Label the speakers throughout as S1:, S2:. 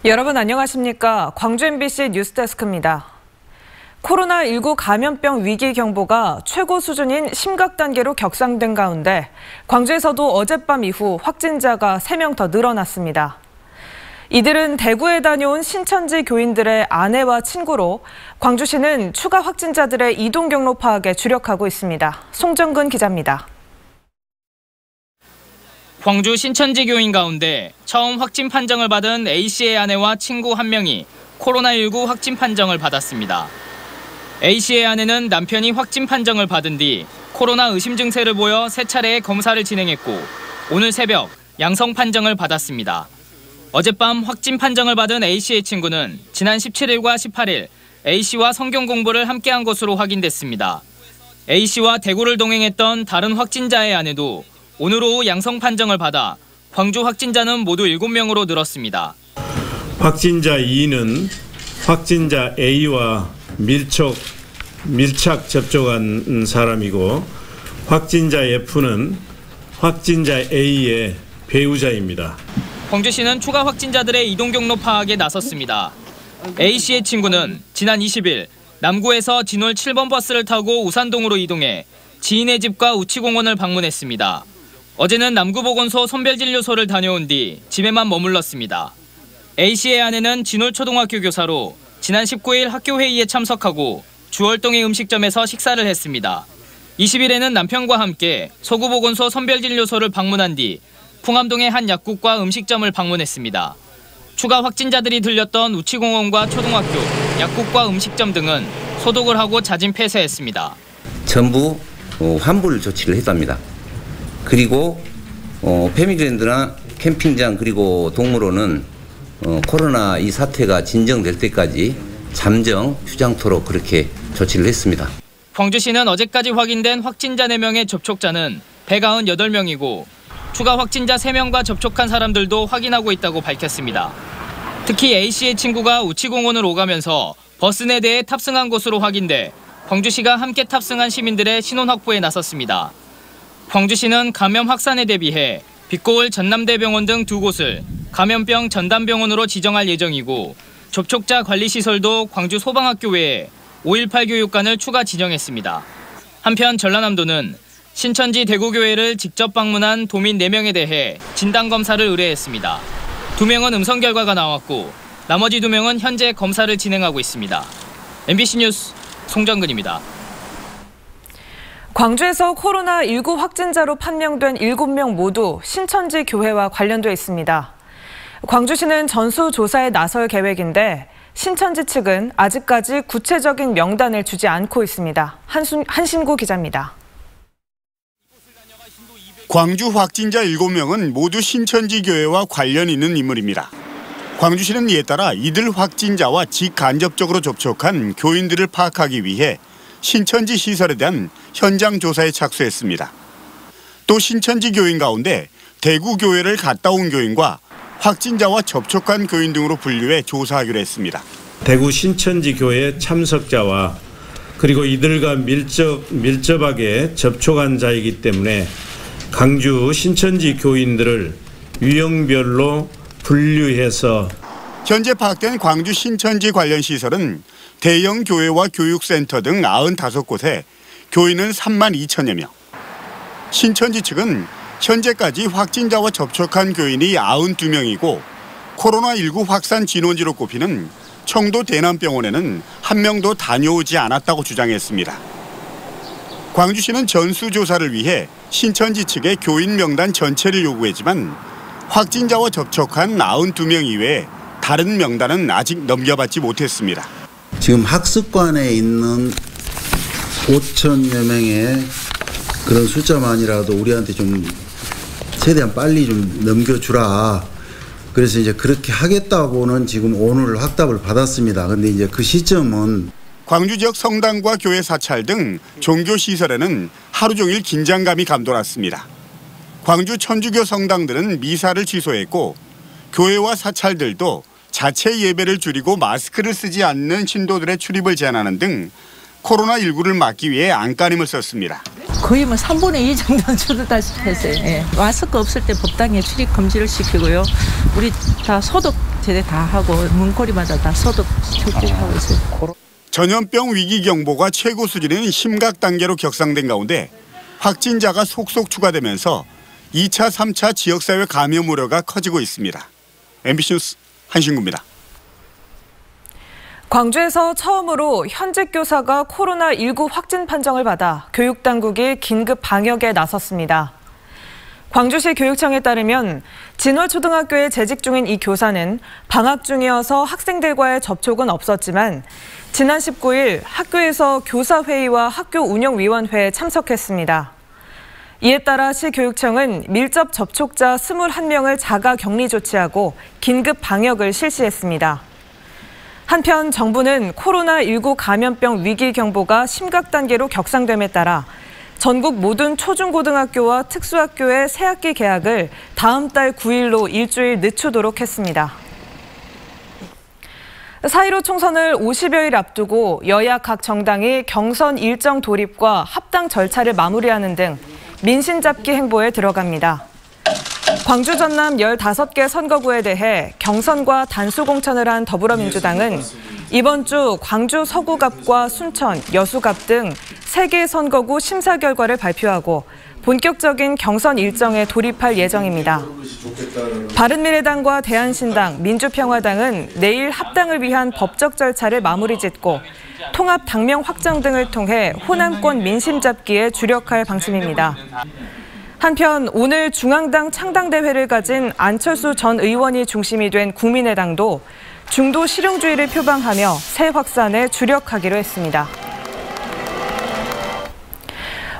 S1: 여러분 안녕하십니까? 광주 MBC 뉴스데스크입니다. 코로나19 감염병 위기 경보가 최고 수준인 심각 단계로 격상된 가운데 광주에서도 어젯밤 이후 확진자가 3명 더 늘어났습니다. 이들은 대구에 다녀온 신천지 교인들의 아내와 친구로 광주시는 추가 확진자들의 이동 경로 파악에 주력하고 있습니다. 송정근 기자입니다.
S2: 광주 신천지 교인 가운데 처음 확진 판정을 받은 A씨의 아내와 친구 1명이 코로나19 확진 판정을 받았습니다. A씨의 아내는 남편이 확진 판정을 받은 뒤 코로나 의심 증세를 보여 3차례의 검사를 진행했고 오늘 새벽 양성 판정을 받았습니다. 어젯밤 확진 판정을 받은 A씨의 친구는 지난 17일과 18일 A씨와 성경 공부를 함께한 것으로 확인됐습니다. A씨와 대구를 동행했던 다른 확진자의 아내도 오늘 오후 양성 판정을 받아 광주 확진자는 모두 7명으로 늘었습니다.
S3: 확진자 2는 확진자 A와 밀착 접촉한 사람이고 확진자 F는 확진자 A의 배우자입니다.
S2: 광주시는 추가 확진자들의 이동 경로 파악에 나섰습니다. A씨의 친구는 지난 20일 남구에서 진월 7번 버스를 타고 우산동으로 이동해 지인의 집과 우치공원을 방문했습니다. 어제는 남구보건소 선별진료소를 다녀온 뒤 집에만 머물렀습니다. A씨의 아내는 진월초등학교 교사로 지난 19일 학교회의에 참석하고 주월동의 음식점에서 식사를 했습니다. 20일에는 남편과 함께 서구보건소 선별진료소를 방문한 뒤 풍암동의 한 약국과 음식점을 방문했습니다. 추가 확진자들이 들렸던 우치공원과 초등학교, 약국과 음식점 등은 소독을 하고 자진 폐쇄했습니다.
S4: 전부 환불 조치를 했답니다. 그리고 패밀리랜드나 캠핑장 그리고 동물원은 코로나 이 사태가 진정될 때까지 잠정 휴장토록 그렇게 조치를 했습니다.
S2: 광주시는 어제까지 확인된 확진자 4명의 접촉자는 198명이고 추가 확진자 3명과 접촉한 사람들도 확인하고 있다고 밝혔습니다. 특히 A씨의 친구가 우치공원을 오가면서 버스 4대에 탑승한 것으로 확인돼 광주시가 함께 탑승한 시민들의 신원 확보에 나섰습니다. 광주시는 감염 확산에 대비해 빛고을 전남대병원 등 2곳을 감염병 전담병원으로 지정할 예정이고 접촉자 관리시설도 광주 소방학교 외에 5.18 교육관을 추가 지정했습니다. 한편 전라남도는 신천지 대구교회를 직접 방문한 도민 4명에 대해 진단검사를 의뢰했습니다. 2명은 음성 결과가 나왔고 나머지 2명은 현재 검사를 진행하고 있습니다. MBC 뉴스 송정근입니다.
S1: 광주에서 코로나19 확진자로 판명된 7명 모두 신천지 교회와 관련돼 있습니다. 광주시는 전수조사에 나설 계획인데 신천지 측은 아직까지 구체적인 명단을 주지 않고 있습니다. 한신구 기자입니다.
S5: 광주 확진자 7명은 모두 신천지 교회와 관련 있는 인물입니다. 광주시는 이에 따라 이들 확진자와 직간접적으로 접촉한 교인들을 파악하기 위해 신천지 시설에 대한 현장 조사에 착수했습니다. 또 신천지 교인 가운데 대구 교회를 갔다 온 교인과 확진자와 접촉한 교인 등으로 분류해 조사하기로 했습니다.
S3: 대구 신천지 교회 참석자와 그리고 이들과 밀접하게 접촉한 자이기 때문에 광주 신천지 교인들을 유형별로 분류해서
S5: 현재 파악된 광주 신천지 관련 시설은 대형 교회와 교육센터 등 95곳에 교인은 3만 2천여 명. 신천지 측은 현재까지 확진자와 접촉한 교인이 92명이고 코로나19 확산 진원지로 꼽히는 청도 대남병원에는 1명도 다녀오지 않았다고 주장했습니다. 광주시는 전수조사를 위해 신천지 측에 교인 명단 전체를 요구했지만 확진자와 접촉한 92명 이외에 다른 명단은 아직 넘겨받지 못했습니다.
S6: 지금 학습관에 있는 5천여 명의 그런 숫자만이라도 우리한테 좀 최대한 빨리 좀 넘겨주라. 그래서 이제 그렇게 하겠다고는 지금 오늘 확답을 받았습니다. 근데 이제 그 시점은
S5: 광주 지역 성당과 교회 사찰 등 종교시설에는 하루 종일 긴장감이 감돌았습니다. 광주 천주교 성당들은 미사를 취소했고 교회와 사찰들도 자체 예배를 줄이고 마스크를 쓰지 않는 신도들의 출입을 제한하는 등 코로나19를 막기 위해 안간힘을 썼습니다.
S7: 거의 뭐 3분의 2 정도는 줄었다시피 했어요. 예. 마스크 없을 때 법당에 출입 금지를 시키고요. 우리 다 소독 제대 다 하고 문고리마다 다 소독 철저히 하고 있어요.
S5: 전염병 위기 경보가 최고 수준인 심각 단계로 격상된 가운데 확진자가 속속 추가되면서 2차, 3차 지역사회 감염 우려가 커지고 있습니다. MBC 뉴스 한신구입니다.
S1: 광주에서 처음으로 현직 교사가 코로나19 확진 판정을 받아 교육당국이 긴급 방역에 나섰습니다. 광주시 교육청에 따르면 진월초등학교에 재직 중인 이 교사는 방학 중이어서 학생들과의 접촉은 없었지만 지난 19일 학교에서 교사회의와 학교 운영위원회에 참석했습니다. 이에 따라 시교육청은 밀접 접촉자 21명을 자가 격리 조치하고 긴급 방역을 실시했습니다. 한편 정부는 코로나19 감염병 위기 경보가 심각 단계로 격상됨에 따라 전국 모든 초중고등학교와 특수학교의 새학기 개학을 다음 달 9일로 일주일 늦추도록 했습니다. 4.15 총선을 50여일 앞두고 여야 각 정당이 경선 일정 돌입과 합당 절차를 마무리하는 등 민심 잡기 행보에 들어갑니다. 광주 전남 15개 선거구에 대해 경선과 단수공천을 한 더불어민주당은 이번 주 광주 서구갑과 순천, 여수갑 등 3개 선거구 심사 결과를 발표하고 본격적인 경선 일정에 돌입할 예정입니다. 바른미래당과 대한신당, 민주평화당은 내일 합당을 위한 법적 절차를 마무리 짓고 통합 당명 확정 등을 통해 호남권 민심 잡기에 주력할 방침입니다. 한편 오늘 중앙당 창당대회를 가진 안철수 전 의원이 중심이 된 국민의당도 중도 실용주의를 표방하며 새 확산에 주력하기로 했습니다.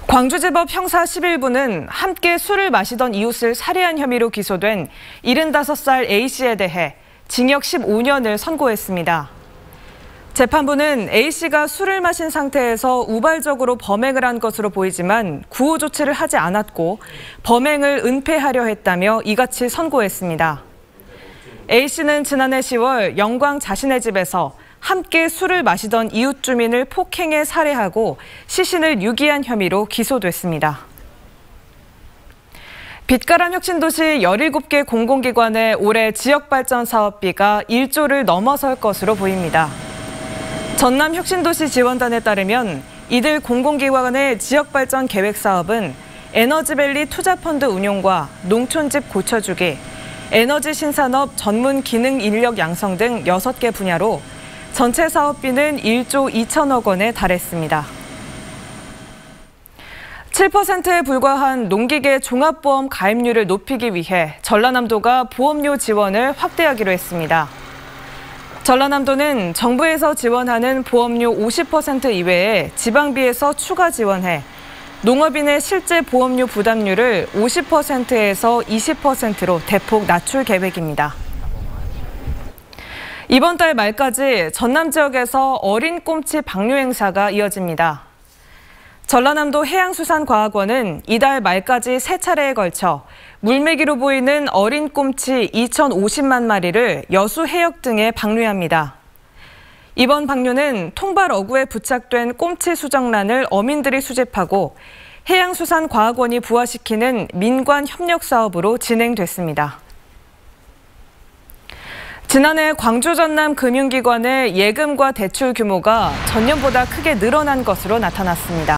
S1: 광주지법 형사 11부는 함께 술을 마시던 이웃을 살해한 혐의로 기소된 75살 A씨에 대해 징역 15년을 선고했습니다. 재판부는 A씨가 술을 마신 상태에서 우발적으로 범행을 한 것으로 보이지만 구호 조치를 하지 않았고 범행을 은폐하려 했다며 이같이 선고했습니다. A씨는 지난해 10월 영광 자신의 집에서 함께 술을 마시던 이웃 주민을 폭행해 살해하고 시신을 유기한 혐의로 기소됐습니다. 빛가람 혁신도시 17개 공공기관의 올해 지역발전 사업비가 1조를 넘어설 것으로 보입니다. 전남혁신도시 지원단에 따르면 이들 공공기관의 지역발전 계획 사업은 에너지밸리 투자펀드 운용과 농촌집 고쳐주기, 에너지 신산업 전문 기능 인력 양성 등 6개 분야로 전체 사업비는 1조 2천억 원에 달했습니다. 7%에 불과한 농기계 종합보험 가입률을 높이기 위해 전라남도가 보험료 지원을 확대하기로 했습니다. 전라남도는 정부에서 지원하는 보험료 50% 이외에 지방비에서 추가 지원해 농업인의 실제 보험료 부담률을 50%에서 20%로 대폭 낮출 계획입니다. 이번 달 말까지 전남 지역에서 어린 꼼치 방류 행사가 이어집니다. 전라남도 해양수산과학원은 이달 말까지 3차례에 걸쳐 물메기로 보이는 어린 꼼치 2,050만 마리를 여수 해역 등에 방류합니다. 이번 방류는 통발 어구에 부착된 꼼치 수정란을 어민들이 수집하고 해양수산과학원이 부화시키는 민관 협력 사업으로 진행됐습니다. 지난해 광주 전남 금융기관의 예금과 대출 규모가 전년보다 크게 늘어난 것으로 나타났습니다.